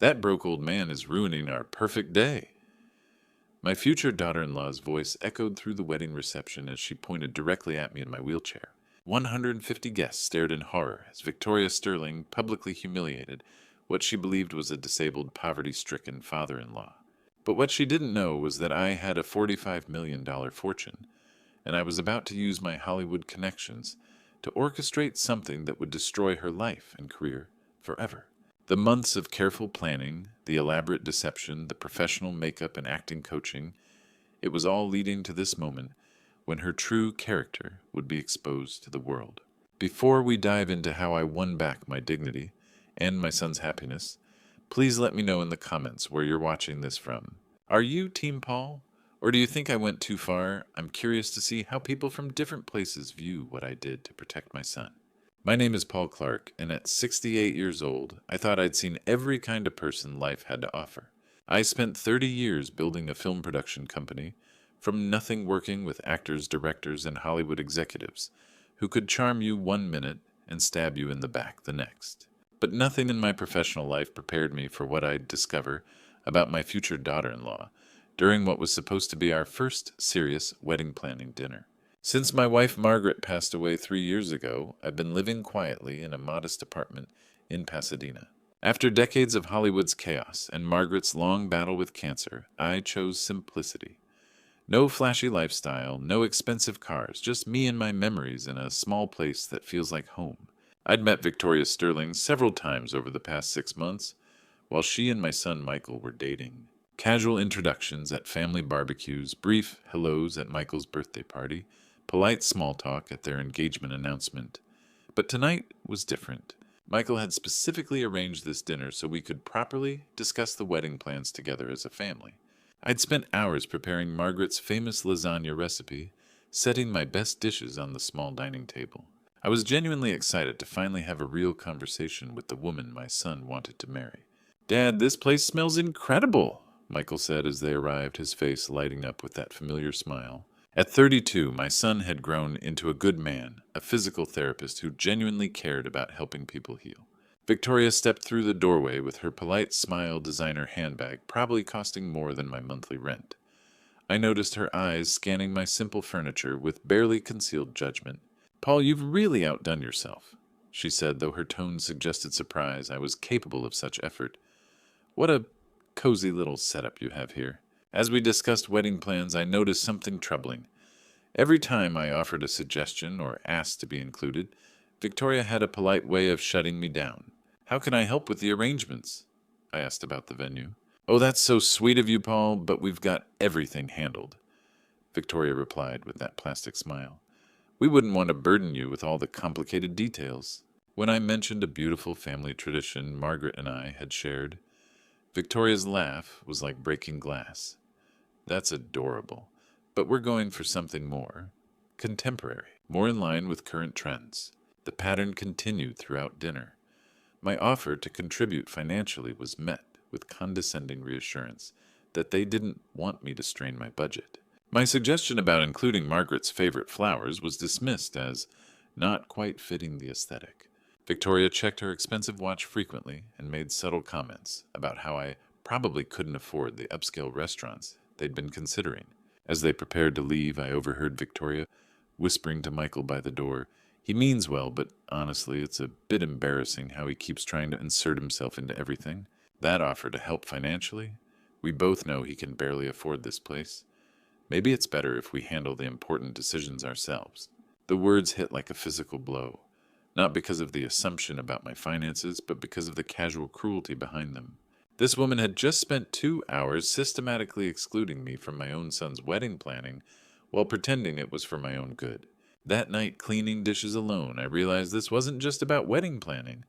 That broke old man is ruining our perfect day." My future daughter-in-law's voice echoed through the wedding reception as she pointed directly at me in my wheelchair. 150 guests stared in horror as Victoria Sterling publicly humiliated what she believed was a disabled, poverty-stricken father-in-law. But what she didn't know was that I had a $45 million fortune, and I was about to use my Hollywood connections to orchestrate something that would destroy her life and career forever. The months of careful planning, the elaborate deception, the professional makeup and acting coaching, it was all leading to this moment when her true character would be exposed to the world. Before we dive into how I won back my dignity and my son's happiness, please let me know in the comments where you're watching this from. Are you Team Paul? Or do you think I went too far? I'm curious to see how people from different places view what I did to protect my son. My name is Paul Clark, and at 68 years old, I thought I'd seen every kind of person life had to offer. I spent 30 years building a film production company, from nothing, working with actors, directors, and Hollywood executives who could charm you one minute and stab you in the back the next. But nothing in my professional life prepared me for what I'd discover about my future daughter-in-law during what was supposed to be our first serious wedding planning dinner. Since my wife Margaret passed away 3 years ago, I've been living quietly in a modest apartment in Pasadena. After decades of Hollywood's chaos and Margaret's long battle with cancer, I chose simplicity. No flashy lifestyle, no expensive cars, just me and my memories in a small place that feels like home. I'd met Victoria Sterling several times over the past 6 months, while she and my son Michael were dating. Casual introductions at family barbecues, brief hellos at Michael's birthday party, polite small talk at their engagement announcement. But tonight was different. Michael had specifically arranged this dinner so we could properly discuss the wedding plans together as a family. I'd spent hours preparing Margaret's famous lasagna recipe, setting my best dishes on the small dining table. I was genuinely excited to finally have a real conversation with the woman my son wanted to marry. "Dad, this place smells incredible," Michael said as they arrived, his face lighting up with that familiar smile. At 32, my son had grown into a good man, a physical therapist who genuinely cared about helping people heal. Victoria stepped through the doorway with her polite smile designer handbag, probably costing more than my monthly rent. I noticed her eyes scanning my simple furniture with barely concealed judgment. "Paul, you've really outdone yourself," she said, though her tone suggested surprise I was capable of such effort. "What a cozy little setup you have here." As we discussed wedding plans, I noticed something troubling. Every time I offered a suggestion or asked to be included, Victoria had a polite way of shutting me down. "How can I help with the arrangements?" I asked about the venue. "Oh, that's so sweet of you, Paul, but we've got everything handled," Victoria replied with that plastic smile. "We wouldn't want to burden you with all the complicated details." When I mentioned a beautiful family tradition Margaret and I had shared, Victoria's laugh was like breaking glass. "That's adorable, but we're going for something more contemporary, more in line with current trends." The pattern continued throughout dinner. My offer to contribute financially was met with condescending reassurance that they didn't want me to strain my budget. My suggestion about including Margaret's favorite flowers was dismissed as not quite fitting the aesthetic. Victoria checked her expensive watch frequently and made subtle comments about how I probably couldn't afford the upscale restaurants they'd been considering. As they prepared to leave, I overheard Victoria whispering to Michael by the door, "He means well, but honestly, it's a bit embarrassing how he keeps trying to insert himself into everything. That offer to help financially? We both know he can barely afford this place. Maybe it's better if we handle the important decisions ourselves." The words hit like a physical blow, not because of the assumption about my finances, but because of the casual cruelty behind them. This woman had just spent 2 hours systematically excluding me from my own son's wedding planning while pretending it was for my own good. That night, cleaning dishes alone, I realized this wasn't just about wedding planning.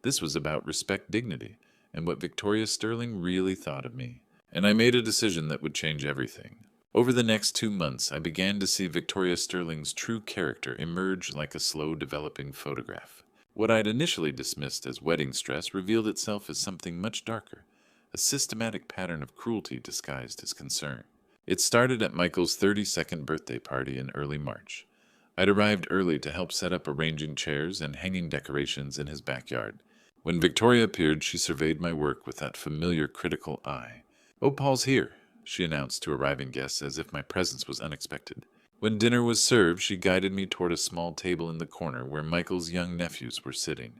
This was about respect, dignity, and what Victoria Sterling really thought of me. And I made a decision that would change everything. Over the next 2 months, I began to see Victoria Sterling's true character emerge like a slow-developing photograph. What I'd initially dismissed as wedding stress revealed itself as something much darker, a systematic pattern of cruelty disguised as concern. It started at Michael's 32nd birthday party in early March. I'd arrived early to help set up arranging chairs and hanging decorations in his backyard. When Victoria appeared, she surveyed my work with that familiar critical eye. "Oh, Paul's here," she announced to arriving guests as if my presence was unexpected. When dinner was served, she guided me toward a small table in the corner where Michael's young nephews were sitting.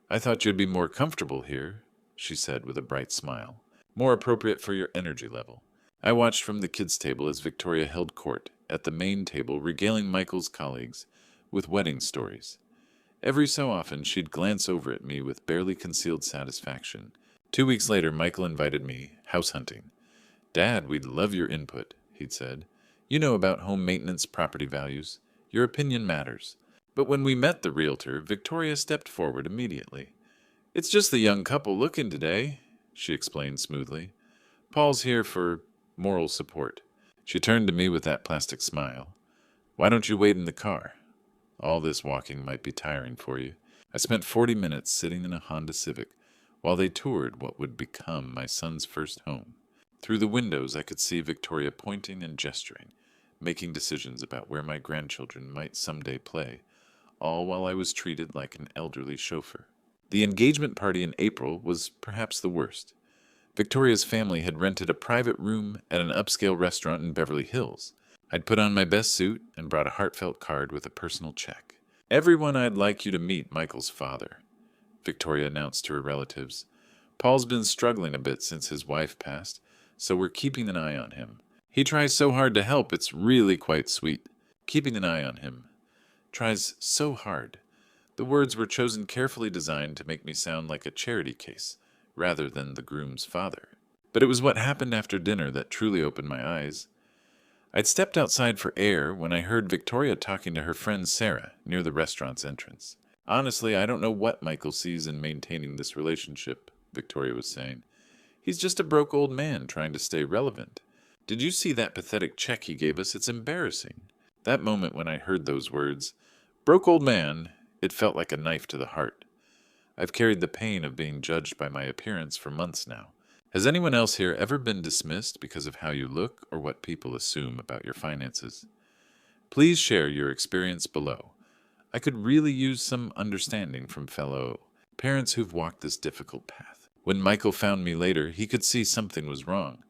"I thought you'd be more comfortable here," she said with a bright smile. "More appropriate for your energy level." I watched from the kids' table as Victoria held court at the main table, regaling Michael's colleagues with wedding stories. Every so often, she'd glance over at me with barely concealed satisfaction. 2 weeks later, Michael invited me house hunting. "Dad, we'd love your input," he'd said. "You know about home maintenance, property values. Your opinion matters." But when we met the realtor, Victoria stepped forward immediately. "It's just the young couple looking today," she explained smoothly. "Paul's here for moral support." She turned to me with that plastic smile. "Why don't you wait in the car? All this walking might be tiring for you." I spent 40 minutes sitting in a Honda Civic while they toured what would become my son's first home. Through the windows, I could see Victoria pointing and gesturing, making decisions about where my grandchildren might someday play, all while I was treated like an elderly chauffeur. The engagement party in April was perhaps the worst. Victoria's family had rented a private room at an upscale restaurant in Beverly Hills. I'd put on my best suit and brought a heartfelt card with a personal check. "Everyone, I'd like you to meet Michael's father," Victoria announced to her relatives. "Paul's been struggling a bit since his wife passed, so we're keeping an eye on him. He tries so hard to help, it's really quite sweet. Keeping an eye on him. Tries so hard." The words were chosen carefully designed to make me sound like a charity case, rather than the groom's father. But it was what happened after dinner that truly opened my eyes. I'd stepped outside for air when I heard Victoria talking to her friend Sarah near the restaurant's entrance. "Honestly, I don't know what Michael sees in maintaining this relationship," Victoria was saying. "He's just a broke old man trying to stay relevant. Did you see that pathetic check he gave us? It's embarrassing." That moment when I heard those words, "broke old man," it felt like a knife to the heart. I've carried the pain of being judged by my appearance for months now. Has anyone else here ever been dismissed because of how you look or what people assume about your finances? Please share your experience below. I could really use some understanding from fellow parents who've walked this difficult path. When Michael found me later, he could see something was wrong.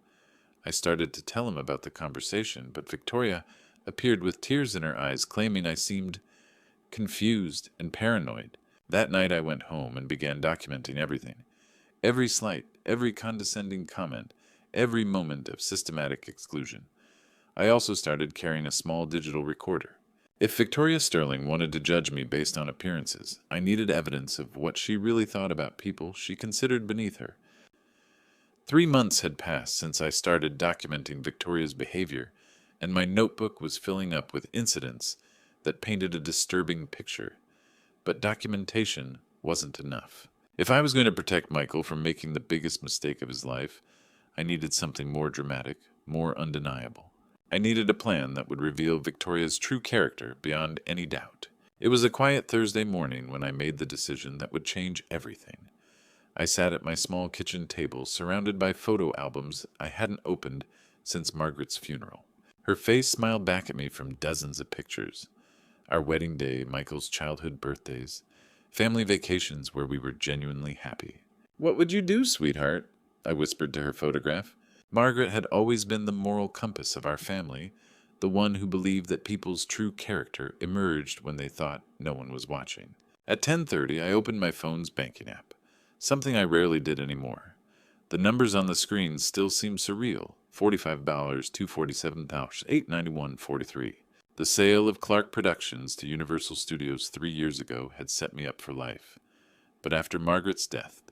I started to tell him about the conversation, but Victoria appeared with tears in her eyes, claiming I seemed confused and paranoid. That night I went home and began documenting everything. Every slight, every condescending comment, every moment of systematic exclusion. I also started carrying a small digital recorder. If Victoria Sterling wanted to judge me based on appearances, I needed evidence of what she really thought about people she considered beneath her. 3 months had passed since I started documenting Victoria's behavior, and my notebook was filling up with incidents that painted a disturbing picture. But documentation wasn't enough. If I was going to protect Michael from making the biggest mistake of his life, I needed something more dramatic, more undeniable. I needed a plan that would reveal Victoria's true character beyond any doubt. It was a quiet Thursday morning when I made the decision that would change everything. I sat at my small kitchen table, surrounded by photo albums I hadn't opened since Margaret's funeral. Her face smiled back at me from dozens of pictures. Our wedding day, Michael's childhood birthdays, family vacations where we were genuinely happy. "What would you do, sweetheart?" I whispered to her photograph. Margaret had always been the moral compass of our family, the one who believed that people's true character emerged when they thought no one was watching. At 10:30, I opened my phone's banking app, something I rarely did anymore. The numbers on the screen still seemed surreal. $45, $247, $891.43. The sale of Clark Productions to Universal Studios 3 years ago had set me up for life. But after Margaret's death,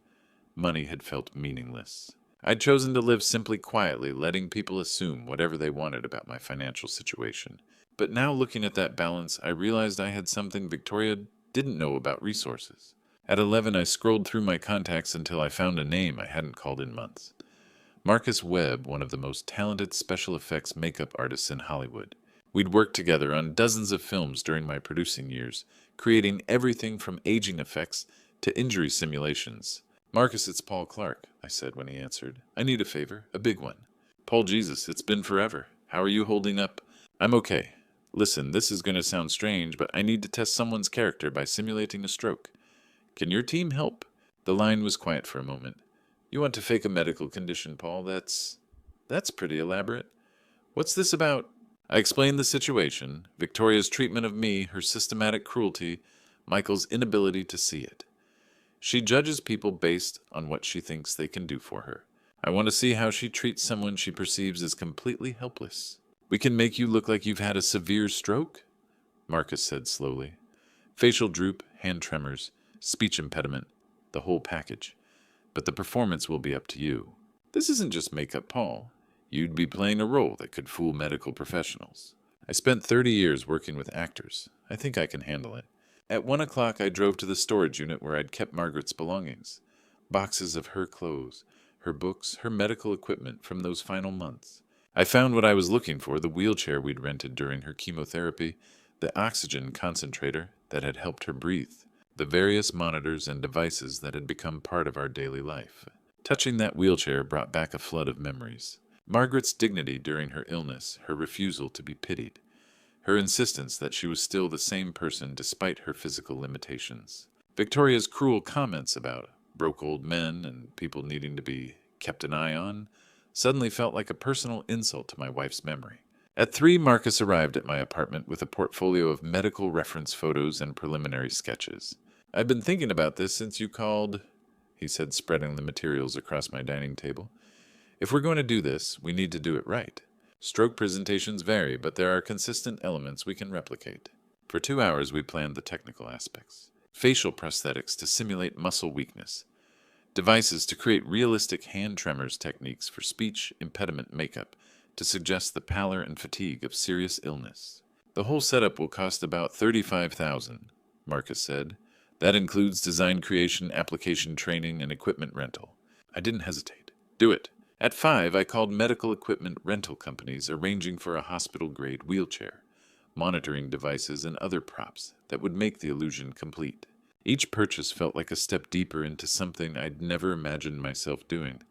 money had felt meaningless. I'd chosen to live simply quietly, letting people assume whatever they wanted about my financial situation. But now looking at that balance, I realized I had something Victoria didn't know about resources. At 11, I scrolled through my contacts until I found a name I hadn't called in months. Marcus Webb, one of the most talented special effects makeup artists in Hollywood. We'd worked together on dozens of films during my producing years, creating everything from aging effects to injury simulations. "Marcus, it's Paul Clark," I said when he answered. "I need a favor, a big one." "Paul Jesus, it's been forever. How are you holding up?" "I'm okay. Listen, this is going to sound strange, but I need to test someone's character by simulating a stroke. Can your team help? The line was quiet for a moment. You want to fake a medical condition, Paul? That's pretty elaborate. What's this about? I explained the situation, Victoria's treatment of me, her systematic cruelty, Michael's inability to see it. She judges people based on what she thinks they can do for her. I want to see how she treats someone she perceives as completely helpless. We can make you look like you've had a severe stroke, Marcus said slowly. Facial droop, hand tremors, speech impediment, the whole package. But the performance will be up to you. This isn't just makeup, Paul. You'd be playing a role that could fool medical professionals. I spent 30 years working with actors. I think I can handle it. At 1 o'clock, I drove to the storage unit where I'd kept Margaret's belongings. Boxes of her clothes, her books, her medical equipment from those final months. I found what I was looking for, the wheelchair we'd rented during her chemotherapy, the oxygen concentrator that had helped her breathe, the various monitors and devices that had become part of our daily life. Touching that wheelchair brought back a flood of memories. Margaret's dignity during her illness, her refusal to be pitied, her insistence that she was still the same person despite her physical limitations. Victoria's cruel comments about broke old men and people needing to be kept an eye on suddenly felt like a personal insult to my wife's memory. At 3, Marcus arrived at my apartment with a portfolio of medical reference photos and preliminary sketches. I've been thinking about this since you called, he said, spreading the materials across my dining table. If we're going to do this, we need to do it right. Stroke presentations vary, but there are consistent elements we can replicate. For 2 hours, we planned the technical aspects. Facial prosthetics to simulate muscle weakness. Devices to create realistic hand tremors techniques for speech impediment makeup to suggest the pallor and fatigue of serious illness. The whole setup will cost about $35,000, Marcus said. That includes design creation, application training, and equipment rental. I didn't hesitate. Do it. At 5, I called medical equipment rental companies arranging for a hospital-grade wheelchair, monitoring devices, and other props that would make the illusion complete. Each purchase felt like a step deeper into something I'd never imagined myself doing,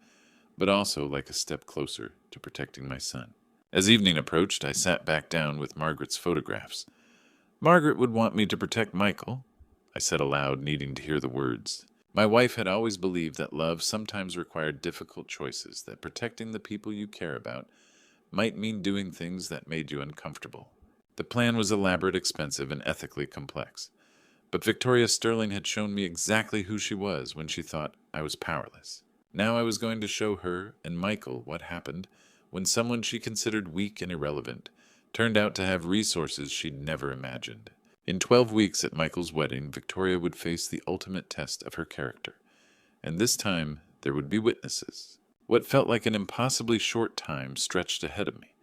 but also like a step closer to protecting my son. As evening approached, I sat back down with Margaret's photographs. Margaret would want me to protect Michael, I said aloud, needing to hear the words. My wife had always believed that love sometimes required difficult choices, that protecting the people you care about might mean doing things that made you uncomfortable. The plan was elaborate, expensive, and ethically complex. But Victoria Sterling had shown me exactly who she was when she thought I was powerless. Now I was going to show her and Michael what happened when someone she considered weak and irrelevant turned out to have resources she'd never imagined. In 12 weeks at Michael's wedding, Victoria would face the ultimate test of her character. And this time, there would be witnesses. What felt like an impossibly short time stretched ahead of me.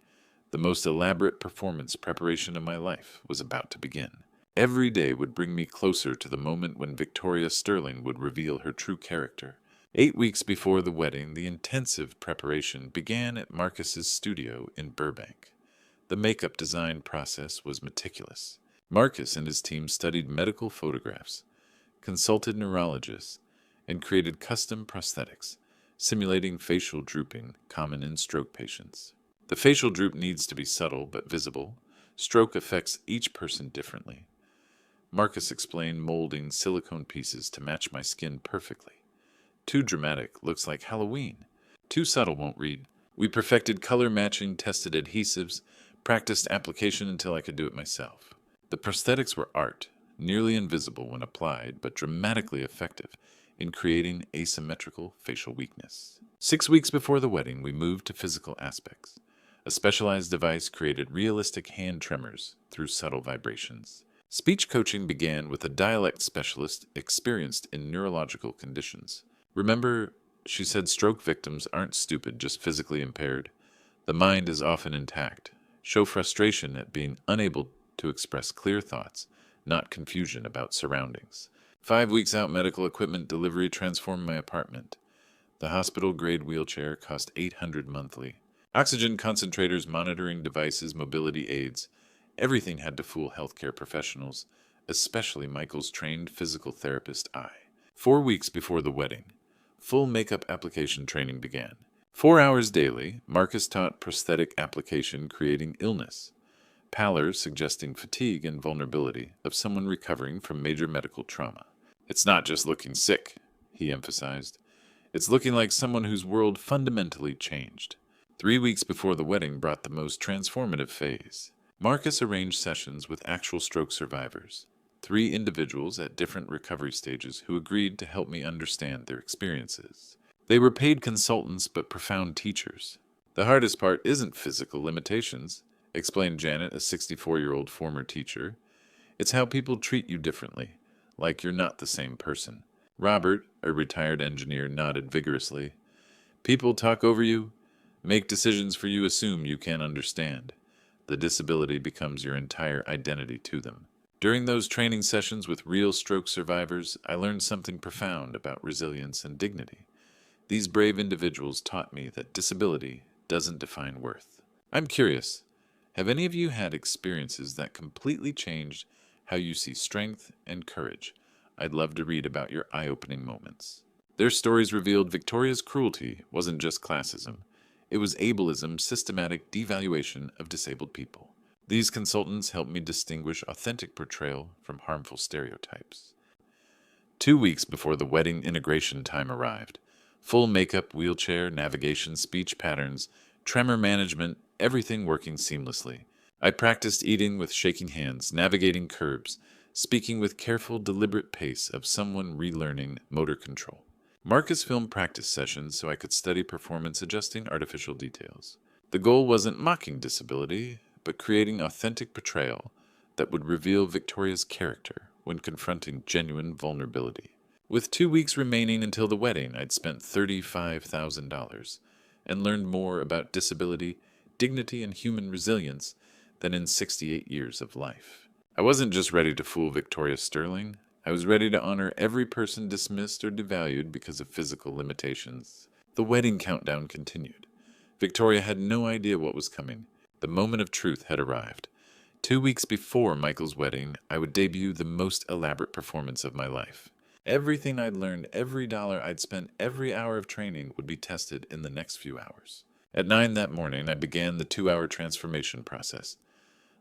The most elaborate performance preparation of my life was about to begin. Every day would bring me closer to the moment when Victoria Sterling would reveal her true character. 8 weeks before the wedding, the intensive preparation began at Marcus's studio in Burbank. The makeup design process was meticulous. Marcus and his team studied medical photographs, consulted neurologists, and created custom prosthetics, simulating facial drooping common in stroke patients. The facial droop needs to be subtle but visible. Stroke affects each person differently. Marcus explained molding silicone pieces to match my skin perfectly. Too dramatic looks like Halloween. Too subtle won't read. We perfected color matching, tested adhesives, practiced application until I could do it myself. The prosthetics were art, nearly invisible when applied, but dramatically effective in creating asymmetrical facial weakness. 6 weeks before the wedding, we moved to physical aspects. A specialized device created realistic hand tremors through subtle vibrations. Speech coaching began with a dialect specialist experienced in neurological conditions. Remember, she said stroke victims aren't stupid, just physically impaired. The mind is often intact. Show frustration at being unable to express clear thoughts, not confusion about surroundings. 5 weeks out, medical equipment delivery transformed my apartment. The hospital-grade wheelchair cost $800 monthly. Oxygen concentrators, monitoring devices, mobility aids. Everything had to fool healthcare professionals, especially Michael's trained physical therapist eye. 4 weeks before the wedding, full makeup application training began. 4 hours daily, Marcus taught prosthetic application creating illness. Pallor suggesting fatigue and vulnerability of someone recovering from major medical trauma. It's not just looking sick, he emphasized. It's looking like someone whose world fundamentally changed. 3 weeks before the wedding brought the most transformative phase. Marcus arranged sessions with actual stroke survivors, 3 individuals at different recovery stages who agreed to help me understand their experiences. They were paid consultants but profound teachers. The hardest part isn't physical limitations, explained Janet, a 64-year-old former teacher. It's how people treat you differently, like you're not the same person. Robert, a retired engineer, nodded vigorously. People talk over you, make decisions for you, assume you can't understand. The disability becomes your entire identity to them. During those training sessions with real stroke survivors, I learned something profound about resilience and dignity. These brave individuals taught me that disability doesn't define worth. I'm curious, have any of you had experiences that completely changed how you see strength and courage? I'd love to read about your eye-opening moments. Their stories revealed Victoria's cruelty wasn't just classism. It was ableism's systematic devaluation of disabled people. These consultants helped me distinguish authentic portrayal from harmful stereotypes. 2 weeks before the wedding integration time arrived, full makeup, wheelchair, navigation, speech patterns, tremor management, everything working seamlessly. I practiced eating with shaking hands, navigating curbs, speaking with careful, deliberate pace of someone relearning motor control. Marcus filmed practice sessions so I could study performance adjusting artificial details. The goal wasn't mocking disability, but creating authentic portrayal that would reveal Victoria's character when confronting genuine vulnerability. With 2 weeks remaining until the wedding, I'd spent $35,000 and learned more about disability, dignity, and human resilience than in 68 years of life. I wasn't just ready to fool Victoria Sterling. I was ready to honor every person dismissed or devalued because of physical limitations. The wedding countdown continued. Victoria had no idea what was coming. The moment of truth had arrived. 2 weeks before Michael's wedding, I would debut the most elaborate performance of my life. Everything I'd learned, every dollar I'd spent, every hour of training would be tested in the next few hours. At 9 that morning, I began the 2-hour transformation process.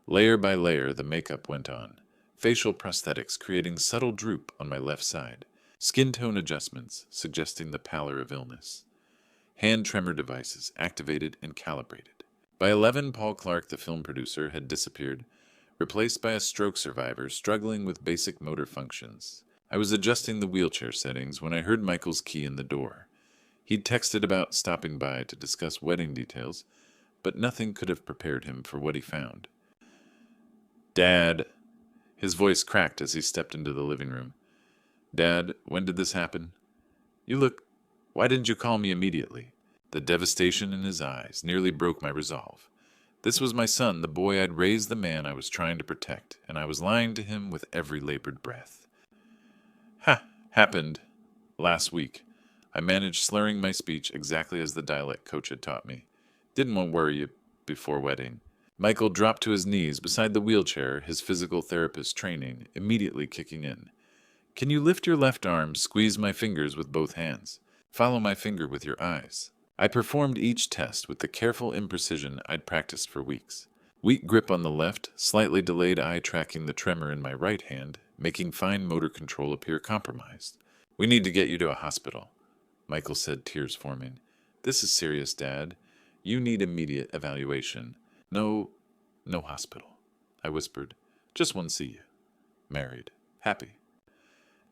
Layer by layer, the makeup went on. Facial prosthetics creating subtle droop on my left side. Skin tone adjustments suggesting the pallor of illness. Hand tremor devices activated and calibrated. By 11, Paul Clark, the film producer, had disappeared, replaced by a stroke survivor struggling with basic motor functions. I was adjusting the wheelchair settings when I heard Michael's key in the door. He'd texted about stopping by to discuss wedding details, but nothing could have prepared him for what he found. Dad. His voice cracked as he stepped into the living room. Dad, when did this happen? Why didn't you call me immediately? The devastation in his eyes nearly broke my resolve. This was my son, the boy I'd raised, the man I was trying to protect, and I was lying to him with every labored breath. Happened last week. I managed slurring my speech exactly as the dialect coach had taught me. Didn't want to worry you before wedding. Michael dropped to his knees beside the wheelchair, his physical therapist training immediately kicking in. Can you lift your left arm, squeeze my fingers with both hands? Follow my finger with your eyes. I performed each test with the careful imprecision I'd practiced for weeks. Weak grip on the left, slightly delayed eye tracking the tremor in my right hand, making fine motor control appear compromised. We need to get you to a hospital, Michael said, tears forming. This is serious, Dad. You need immediate evaluation. No hospital, I whispered. Just want to see you. Married. Happy.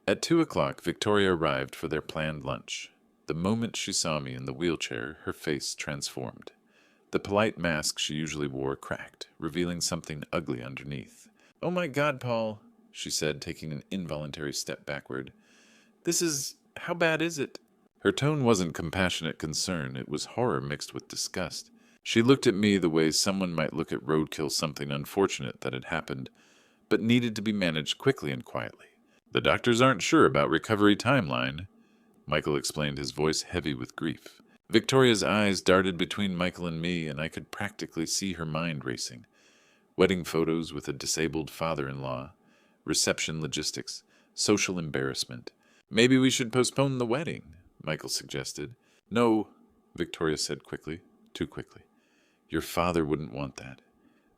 At 2 o'clock, Victoria arrived for their planned lunch. The moment she saw me in the wheelchair, her face transformed. The polite mask she usually wore cracked, revealing something ugly underneath. Oh my God, Paul, she said, taking an involuntary step backward. How bad is it? Her tone wasn't compassionate concern, it was horror mixed with disgust. She looked at me the way someone might look at roadkill, something unfortunate that had happened, but needed to be managed quickly and quietly. The doctors aren't sure about recovery timeline, Michael explained, his voice heavy with grief. Victoria's eyes darted between Michael and me, and I could practically see her mind racing. Wedding photos with a disabled father-in-law, reception logistics, social embarrassment. Maybe we should postpone the wedding, Michael suggested. No, Victoria said quickly, too quickly. Your father wouldn't want that.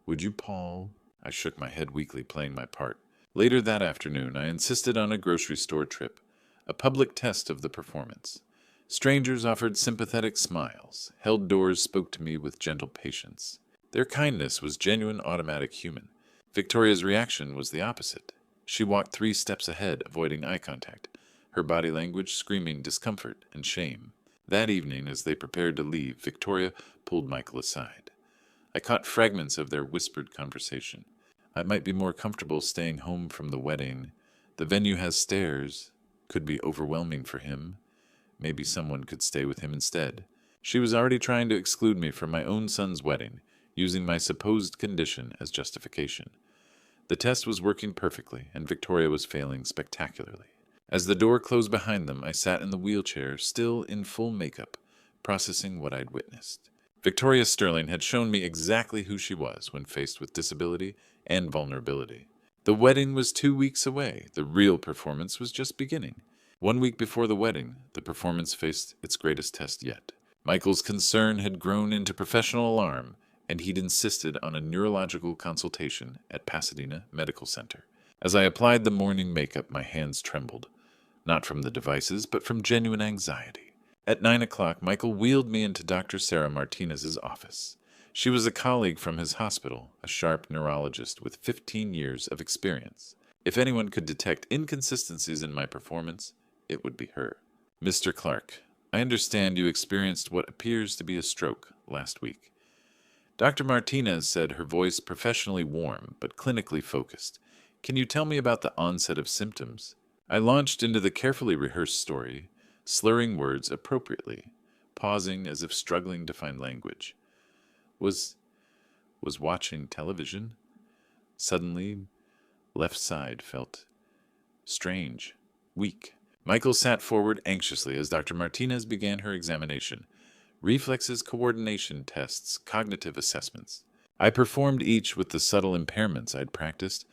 Would you, Paul? I shook my head weakly, playing my part. Later that afternoon, I insisted on a grocery store trip. a public test of the performance. Strangers offered sympathetic smiles. Held doors spoke to me with gentle patience. Their kindness was genuine, automatic human. Victoria's reaction was the opposite. She walked 3 steps ahead, avoiding eye contact, her body language screaming discomfort and shame. That evening, as they prepared to leave, Victoria pulled Michael aside. I caught fragments of their whispered conversation. I might be more comfortable staying home from the wedding. The venue has stairs. Could be overwhelming for him. Maybe someone could stay with him instead. She was already trying to exclude me from my own son's wedding, using my supposed condition as justification. The test was working perfectly, and Victoria was failing spectacularly. As the door closed behind them, I sat in the wheelchair, still in full makeup, processing what I'd witnessed. Victoria Sterling had shown me exactly who she was when faced with disability and vulnerability. The wedding was 2 weeks away. The real performance was just beginning. 1 week before the wedding, the performance faced its greatest test yet. Michael's concern had grown into professional alarm, and he'd insisted on a neurological consultation at Pasadena Medical Center. As I applied the morning makeup, my hands trembled, not from the devices, but from genuine anxiety. At 9 o'clock, Michael wheeled me into Dr. Sarah Martinez's office. She was a colleague from his hospital, a sharp neurologist with 15 years of experience. If anyone could detect inconsistencies in my performance, it would be her. Mr. Clark, I understand you experienced what appears to be a stroke last week. Dr. Martinez said, her voice professionally warm but clinically focused. Can you tell me about the onset of symptoms? I launched into the carefully rehearsed story, slurring words appropriately, pausing as if struggling to find language. Was watching television. Suddenly, left side felt strange, weak. Michael sat forward anxiously as Dr. Martinez began her examination. Reflexes, coordination tests, cognitive assessments. I performed each with the subtle impairments I'd practiced,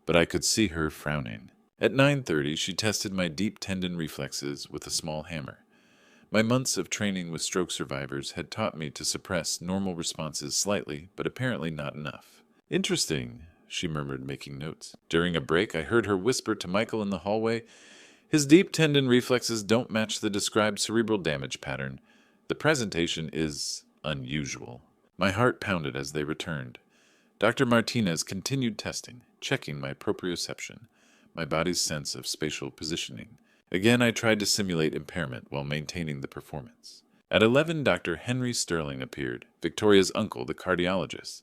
but I could see her frowning. At 9:30, she tested my deep tendon reflexes with a small hammer. My months of training with stroke survivors had taught me to suppress normal responses slightly, but apparently not enough. Interesting, she murmured, making notes. During a break, I heard her whisper to Michael in the hallway, his deep tendon reflexes don't match the described cerebral damage pattern. The presentation is unusual. My heart pounded as they returned. Dr. Martinez continued testing, checking my proprioception, my body's sense of spatial positioning. Again, I tried to simulate impairment while maintaining the performance. At 11, Dr. Henry Sterling appeared, Victoria's uncle, the cardiologist.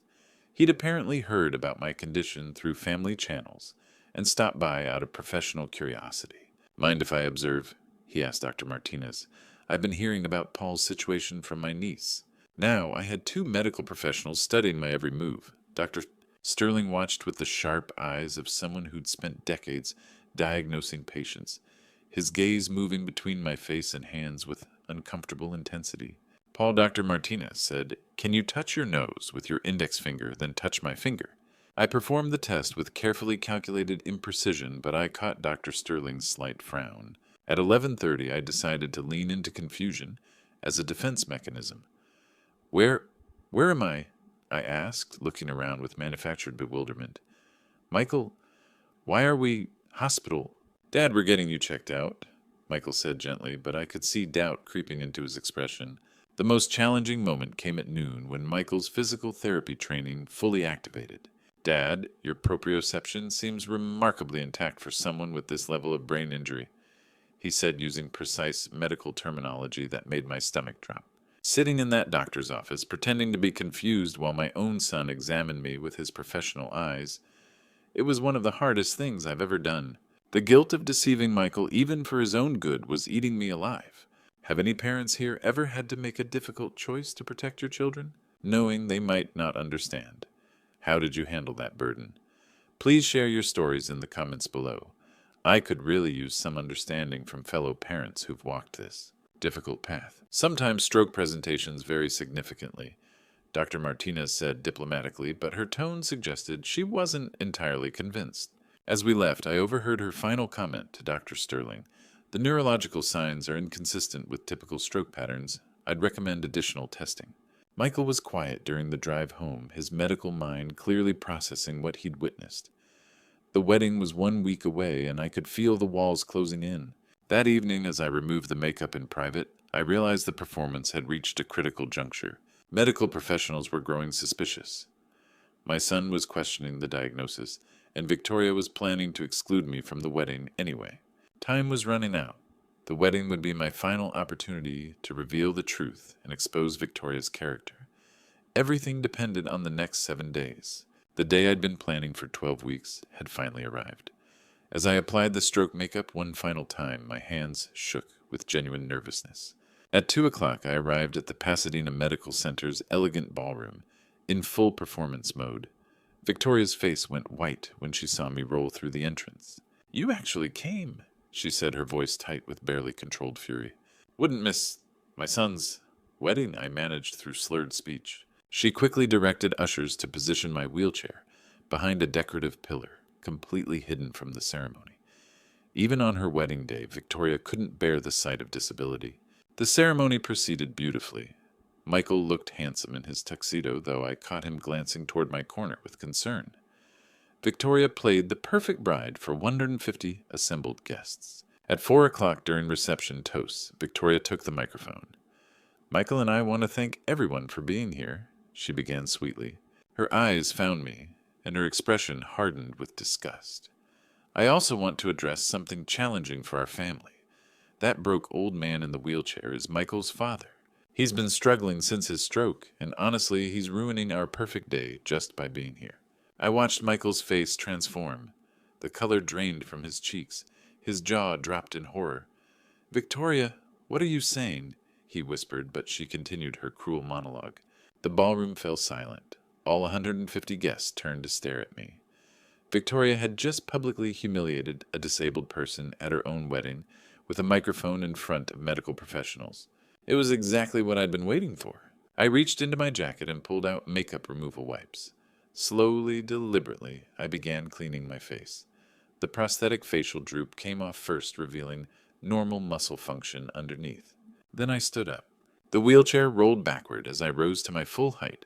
He'd apparently heard about my condition through family channels and stopped by out of professional curiosity. Mind if I observe? He asked Dr. Martinez. I've been hearing about Paul's situation from my niece. Now, I had 2 medical professionals studying my every move. Dr. Sterling watched with the sharp eyes of someone who'd spent decades diagnosing patients, his gaze moving between my face and hands with uncomfortable intensity. Paul, Dr. Martinez said, "Can you touch your nose with your index finger, then touch my finger?" I performed the test with carefully calculated imprecision, but I caught Dr. Sterling's slight frown. At 11:30, I decided to lean into confusion as a defense mechanism. Where am I? I asked, looking around with manufactured bewilderment. Michael, why are we hospital? Dad, we're getting you checked out, Michael said gently, but I could see doubt creeping into his expression. The most challenging moment came at noon when Michael's physical therapy training fully activated. Dad, your proprioception seems remarkably intact for someone with this level of brain injury, he said using precise medical terminology that made my stomach drop. Sitting in that doctor's office, pretending to be confused while my own son examined me with his professional eyes, it was one of the hardest things I've ever done. The guilt of deceiving Michael, even for his own good, was eating me alive. Have any parents here ever had to make a difficult choice to protect your children, knowing they might not understand? How did you handle that burden? Please share your stories in the comments below. I could really use some understanding from fellow parents who've walked this difficult path. Sometimes stroke presentations vary significantly, Dr. Martinez said diplomatically, but her tone suggested she wasn't entirely convinced. As we left, I overheard her final comment to Dr. Sterling. The neurological signs are inconsistent with typical stroke patterns. I'd recommend additional testing. Michael was quiet during the drive home, his medical mind clearly processing what he'd witnessed. The wedding was 1 week away, and I could feel the walls closing in. That evening, as I removed the makeup in private, I realized the performance had reached a critical juncture. Medical professionals were growing suspicious. My son was questioning the diagnosis, and Victoria was planning to exclude me from the wedding anyway. Time was running out. The wedding would be my final opportunity to reveal the truth and expose Victoria's character. Everything depended on the next 7 days. The day I'd been planning for 12 weeks had finally arrived. As I applied the stroke makeup one final time, my hands shook with genuine nervousness. At 2 o'clock, I arrived at the Pasadena Medical Center's elegant ballroom, in full performance mode. Victoria's face went white when she saw me roll through the entrance. "You actually came," she said, her voice tight with barely controlled fury. "Wouldn't miss my son's wedding," I managed through slurred speech. She quickly directed ushers to position my wheelchair behind a decorative pillar, completely hidden from the ceremony. Even on her wedding day, Victoria couldn't bear the sight of disability. The ceremony proceeded beautifully. Michael looked handsome in his tuxedo, though I caught him glancing toward my corner with concern. Victoria played the perfect bride for 150 assembled guests. At 4 o'clock during reception toasts, Victoria took the microphone. "Michael and I want to thank everyone for being here," she began sweetly. Her eyes found me, and her expression hardened with disgust. "I also want to address something challenging for our family. That broke old man in the wheelchair is Michael's father. He's been struggling since his stroke, and honestly, he's ruining our perfect day just by being here." I watched Michael's face transform. The color drained from his cheeks. His jaw dropped in horror. "Victoria, what are you saying?" he whispered, but she continued her cruel monologue. The ballroom fell silent. All 150 guests turned to stare at me. Victoria had just publicly humiliated a disabled person at her own wedding with a microphone in front of medical professionals. It was exactly what I'd been waiting for. I reached into my jacket and pulled out makeup removal wipes. Slowly, deliberately, I began cleaning my face. The prosthetic facial droop came off first, revealing normal muscle function underneath. Then I stood up. The wheelchair rolled backward as I rose to my full height,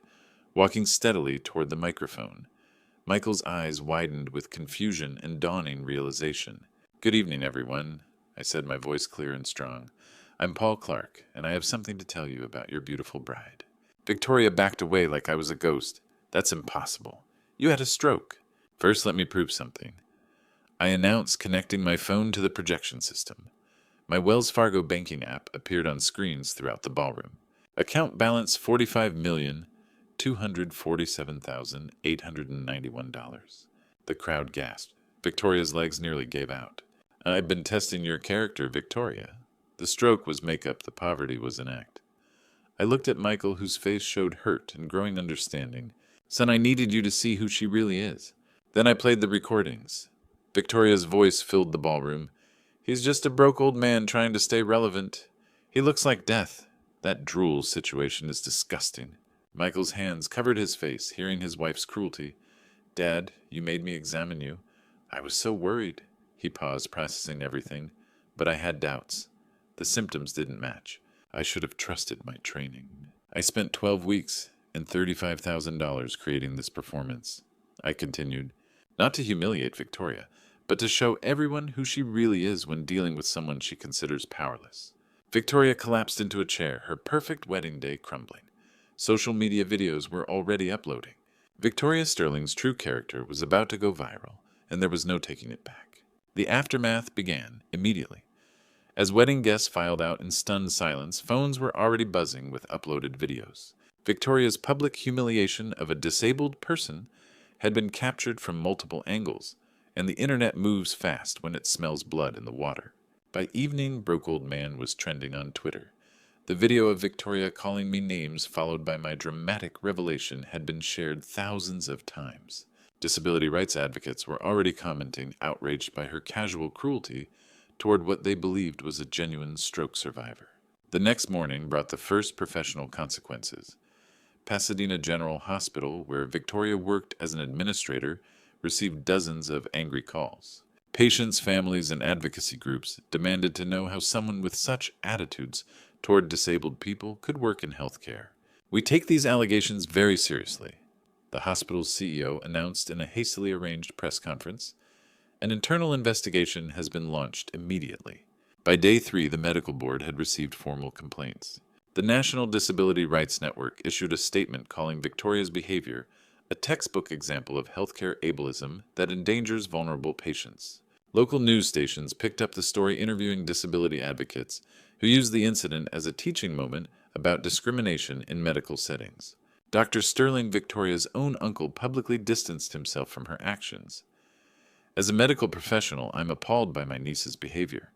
walking steadily toward the microphone. Michael's eyes widened with confusion and dawning realization. "Good evening, everyone," I said, my voice clear and strong. "I'm Paul Clark, and I have something to tell you about your beautiful bride." Victoria backed away like I was a ghost. "That's impossible. You had a stroke." "First, let me prove something," I announced, connecting my phone to the projection system. My Wells Fargo banking app appeared on screens throughout the ballroom. Account balance $45,247,891. The crowd gasped. Victoria's legs nearly gave out. "I've been testing your character, Victoria. The stroke was makeup, the poverty was an act." I looked at Michael, whose face showed hurt and growing understanding. "Son, I needed you to see who she really is." Then I played the recordings. Victoria's voice filled the ballroom. "He's just a broke old man trying to stay relevant. He looks like death. That drool situation is disgusting." Michael's hands covered his face, hearing his wife's cruelty. "Dad, you made me examine you. I was so worried." He paused, processing everything. But I had doubts. The symptoms didn't match. I should have trusted my training. "I spent 12 weeks and $35,000 creating this performance," I continued, "not to humiliate Victoria, but to show everyone who she really is when dealing with someone she considers powerless." Victoria collapsed into a chair, her perfect wedding day crumbling. Social media videos were already uploading. Victoria Sterling's true character was about to go viral, and there was no taking it back. The aftermath began immediately. As wedding guests filed out in stunned silence, phones were already buzzing with uploaded videos. Victoria's public humiliation of a disabled person had been captured from multiple angles, and the internet moves fast when it smells blood in the water. By evening, Broke Old Man was trending on Twitter. The video of Victoria calling me names, followed by my dramatic revelation, had been shared thousands of times. Disability rights advocates were already commenting, outraged by her casual cruelty toward what they believed was a genuine stroke survivor. The next morning brought the first professional consequences. Pasadena General Hospital, where Victoria worked as an administrator, received dozens of angry calls. Patients, families, and advocacy groups demanded to know how someone with such attitudes toward disabled people could work in healthcare. "We take these allegations very seriously," the hospital's CEO announced in a hastily arranged press conference. "An internal investigation has been launched immediately." By day 3, the medical board had received formal complaints. The National Disability Rights Network issued a statement calling Victoria's behavior a textbook example of healthcare ableism that endangers vulnerable patients. Local news stations picked up the story, interviewing disability advocates who used the incident as a teaching moment about discrimination in medical settings. Dr. Sterling, Victoria's own uncle, publicly distanced himself from her actions. As a medical professional, I'm appalled by my niece's behavior.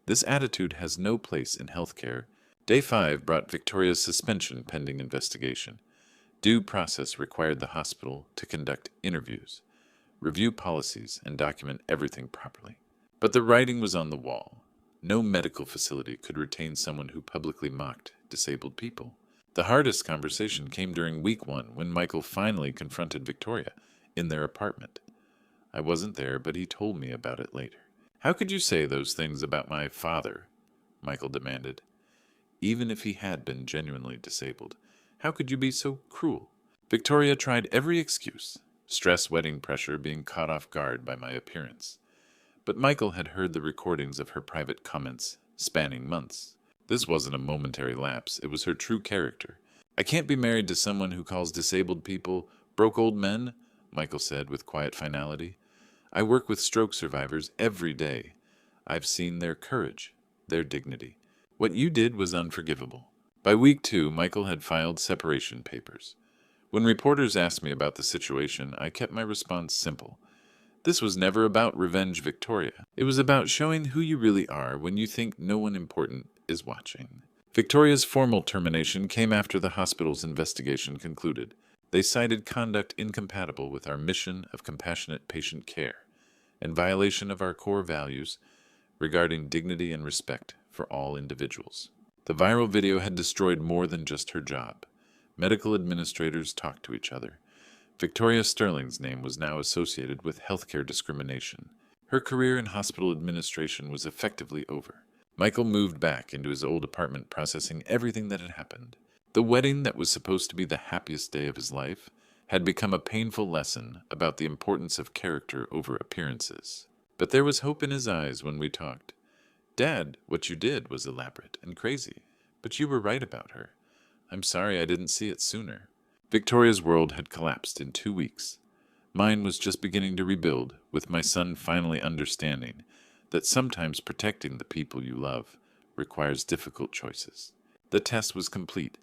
This attitude has no place in healthcare. Day 5 brought Victoria's suspension pending investigation. Due process required the hospital to conduct interviews, review policies, and document everything properly. But the writing was on the wall. No medical facility could retain someone who publicly mocked disabled people. The hardest conversation came during week 1 when Michael finally confronted Victoria in their apartment. I wasn't there, but he told me about it later. "How could you say those things about my father?" Michael demanded. "Even if he had been genuinely disabled, how could you be so cruel?" Victoria tried every excuse, stress, wedding pressure, being caught off guard by my appearance. But Michael had heard the recordings of her private comments, spanning months. This wasn't a momentary lapse, it was her true character. "I can't be married to someone who calls disabled people broke old men," Michael said with quiet finality. "I work with stroke survivors every day. I've seen their courage, their dignity. What you did was unforgivable." By week 2, Michael had filed separation papers. When reporters asked me about the situation, I kept my response simple. This was never about revenge, Victoria. It was about showing who you really are when you think no one important is watching. Victoria's formal termination came after the hospital's investigation concluded. They cited conduct incompatible with our mission of compassionate patient care and violation of our core values regarding dignity and respect for all individuals. The viral video had destroyed more than just her job. Medical administrators talked to each other. Victoria Sterling's name was now associated with healthcare discrimination. Her career in hospital administration was effectively over. Michael moved back into his old apartment, processing everything that had happened. The wedding that was supposed to be the happiest day of his life had become a painful lesson about the importance of character over appearances. But there was hope in his eyes when we talked. "Dad, what you did was elaborate and crazy, but you were right about her. I'm sorry I didn't see it sooner." Victoria's world had collapsed in 2 weeks. Mine was just beginning to rebuild, with my son finally understanding that sometimes protecting the people you love requires difficult choices. The test was complete.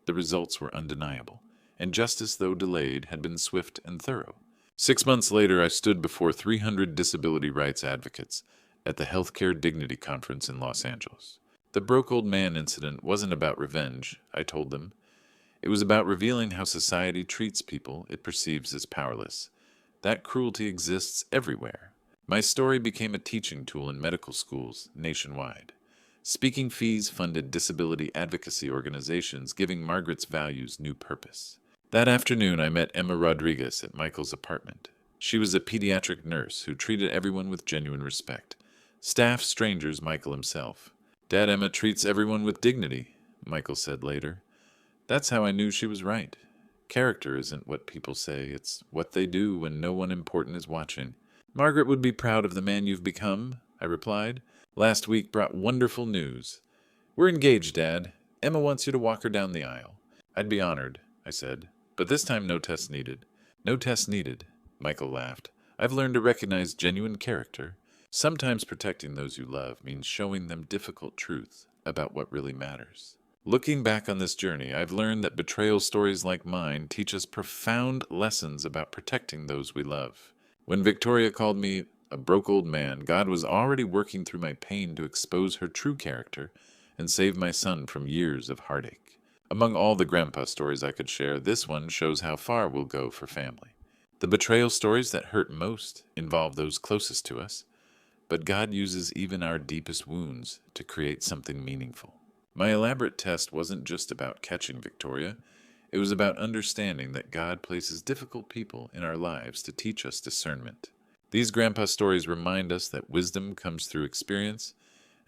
The results were undeniable, and justice, though delayed, had been swift and thorough. 6 months later, I stood before 300 disability rights advocates at the Healthcare Dignity Conference in Los Angeles. The broke old man incident wasn't about revenge, I told them. It was about revealing how society treats people it perceives as powerless. That cruelty exists everywhere. My story became a teaching tool in medical schools nationwide. Speaking fees funded disability advocacy organizations, giving Margaret's values new purpose. That afternoon, I met Emma Rodriguez at Michael's apartment. She was a pediatric nurse who treated everyone with genuine respect. Staff, strangers, Michael himself. "Dad, Emma treats everyone with dignity," Michael said later. That's how I knew she was right. Character isn't what people say, it's what they do when no one important is watching. "Margaret would be proud of the man you've become," I replied. "Last week brought wonderful news. We're engaged, Dad. Emma wants you to walk her down the aisle." "I'd be honored," I said, "but this time no test needed." "No test needed," Michael laughed. "I've learned to recognize genuine character. Sometimes protecting those you love means showing them difficult truth about what really matters." Looking back on this journey, I've learned that betrayal stories like mine teach us profound lessons about protecting those we love. When Victoria called me a broke old man, God was already working through my pain to expose her true character and save my son from years of heartache. Among all the grandpa stories I could share, this one shows how far we'll go for family. The betrayal stories that hurt most involve those closest to us, but God uses even our deepest wounds to create something meaningful. My elaborate test wasn't just about catching Victoria. It was about understanding that God places difficult people in our lives to teach us discernment. These grandpa stories remind us that wisdom comes through experience,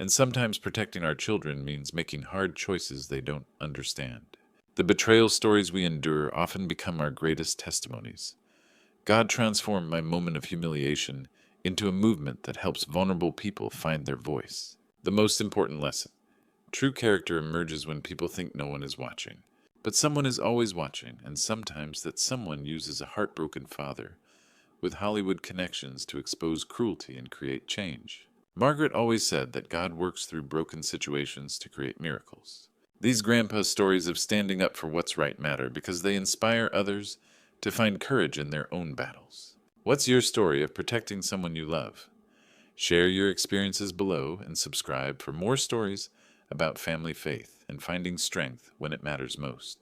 and sometimes protecting our children means making hard choices they don't understand. The betrayal stories we endure often become our greatest testimonies. God transformed my moment of humiliation into a movement that helps vulnerable people find their voice. The most important lesson. True character emerges when people think no one is watching. But someone is always watching, and sometimes that someone uses a heartbroken father with Hollywood connections to expose cruelty and create change. Margaret always said that God works through broken situations to create miracles. These grandpa stories of standing up for what's right matter because they inspire others to find courage in their own battles. What's your story of protecting someone you love? Share your experiences below and subscribe for more stories about family faith and finding strength when it matters most.